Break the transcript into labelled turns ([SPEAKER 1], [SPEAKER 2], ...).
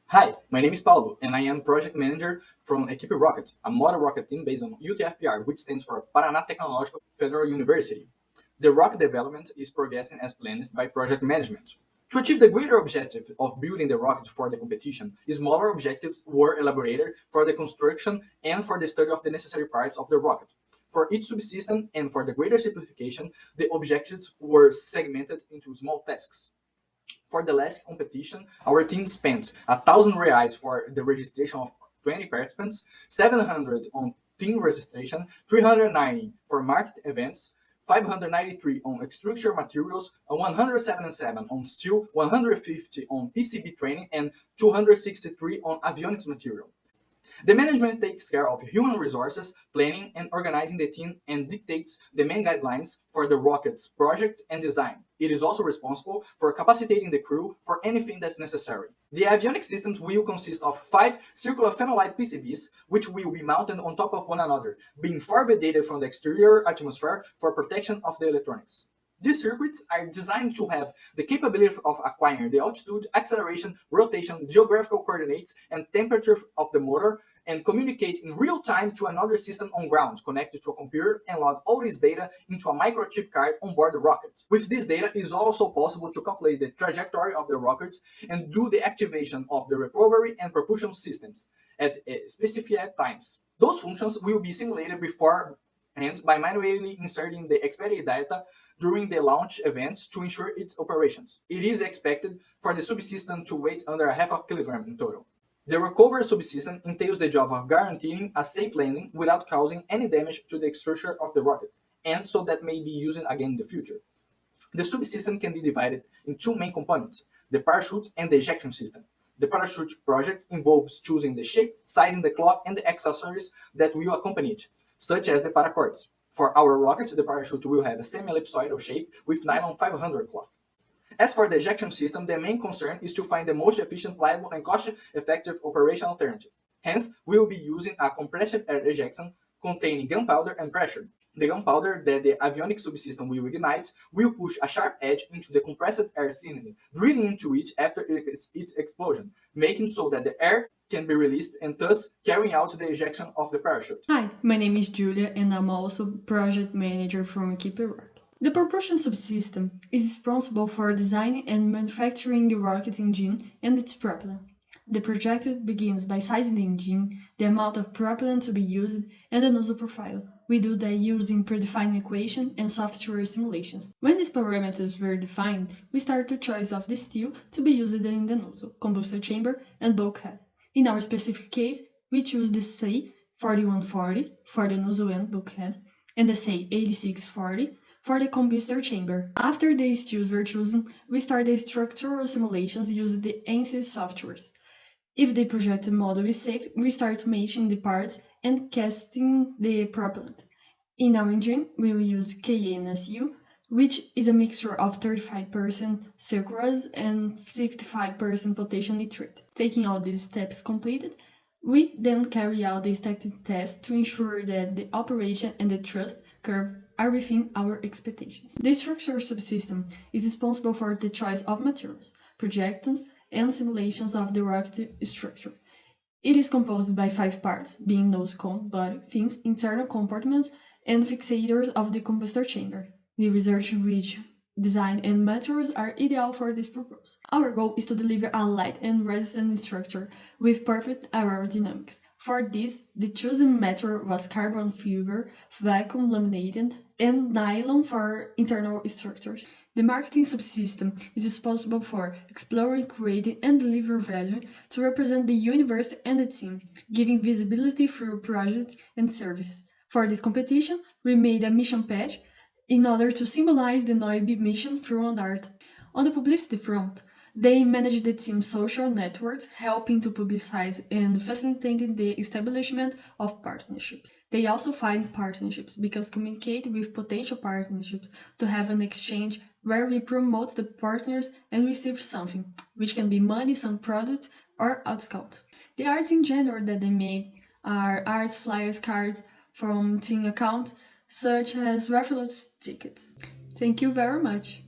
[SPEAKER 1] Hi, my name is Paulo, and I am project manager from Equipe Rocket, a model rocket team based on UTFPR, which stands for Paraná Technological Federal University. The rocket development is progressing as planned by project management. To achieve the greater objective of building the rocket for the competition, smaller objectives were elaborated for the construction and for the study of the necessary parts of the rocket. For each subsystem and for the greater simplification, the objectives were segmented into small tasks. For the last competition, our team spent R1,000 for the registration of 20 participants, 700 on team registration, 390 for market events, 593 on structure materials, 177 on steel, 150 on PCB training, and 263 on avionics material. The management takes care of human resources, planning and organizing the team, and dictates the main guidelines for the rocket's project and design. It is also responsible for capacitating the crew for anything that's necessary. The avionics systems will consist of 5 circular phenolite PCBs, which will be mounted on top of one another, being far ventilated from the exterior atmosphere for protection of the electronics. These circuits are designed to have the capability of acquiring the altitude, acceleration, rotation, geographical coordinates, and temperature of the motor and communicate in real time to another system on ground connected to a computer and log all this data into a microchip card on board the rocket. With this data, it is also possible to calculate the trajectory of the rocket and do the activation of the recovery and propulsion systems at specified times. Those functions will be simulated beforehand by manually inserting the expected data during the launch event to ensure its operations. It is expected for the subsystem to weigh under a half a kilogram in total. The recovery subsystem entails the job of guaranteeing a safe landing without causing any damage to the structure of the rocket, and so that may be used again in the future. The subsystem can be divided in two main components, the parachute and the ejection system. The parachute project involves choosing the shape, sizing the cloth, and the accessories that will accompany it, such as the paracords. For our rocket, the parachute will have a semi-ellipsoidal shape with nylon 500 cloth. As for the ejection system, the main concern is to find the most efficient, reliable, and cost-effective operation alternative. Hence, we will be using a compressed air ejection containing gunpowder and pressure. The gunpowder that the avionics subsystem will ignite will push a sharp edge into the compressed air cylinder, drilling into it after its explosion, making so that the air can be released and thus carrying out the ejection of the parachute.
[SPEAKER 2] Hi, my name is Julia and I'm also project manager from Equipe Rocket. The propulsion subsystem is responsible for designing and manufacturing the rocket engine and its propellant. The project begins by sizing the engine, the amount of propellant to be used, and the nozzle profile. We do that using predefined equations and software simulations. When these parameters were defined, we start the choice of the steel to be used in the nozzle, combustor chamber, and bulkhead. In our specific case, we choose the C4140 for the nozzle and bulkhead, and the C8640 for the combustor chamber. After the steels were chosen, we start the structural simulations using the ANSYS softwares. If the projected model is safe, we start matching the parts and casting the propellant. In our engine, we will use KNSU, which is a mixture of 35% sucrose and 65% potassium nitrate. Taking all these steps completed, we then carry out the static test to ensure that the operation and the thrust curve are within our expectations. The structure subsystem is responsible for the choice of materials, projections, and simulations of the rocket structure. It is composed by 5 parts, being nose, cone, body, fins, internal compartments, and fixators of the combustor chamber. We research which design and materials are ideal for this purpose. Our goal is to deliver a light and resistant structure with perfect aerodynamics. For this, the chosen material was carbon fiber, vacuum laminated, and nylon for internal structures. The marketing subsystem is responsible for exploring, creating, and delivering value to represent the university and the team, giving visibility through projects and services. For this competition, we made a mission patch in order to symbolize the NOIB mission through an art. On the publicity front, they manage the team's social networks, helping to publicize and facilitating the establishment of partnerships. They also find partnerships because communicate with potential partnerships to have an exchange where we promote the partners and receive something, which can be money, some product, or discount. The arts in general that they make are arts, flyers, cards from team accounts, such as raffle tickets. Thank you very much.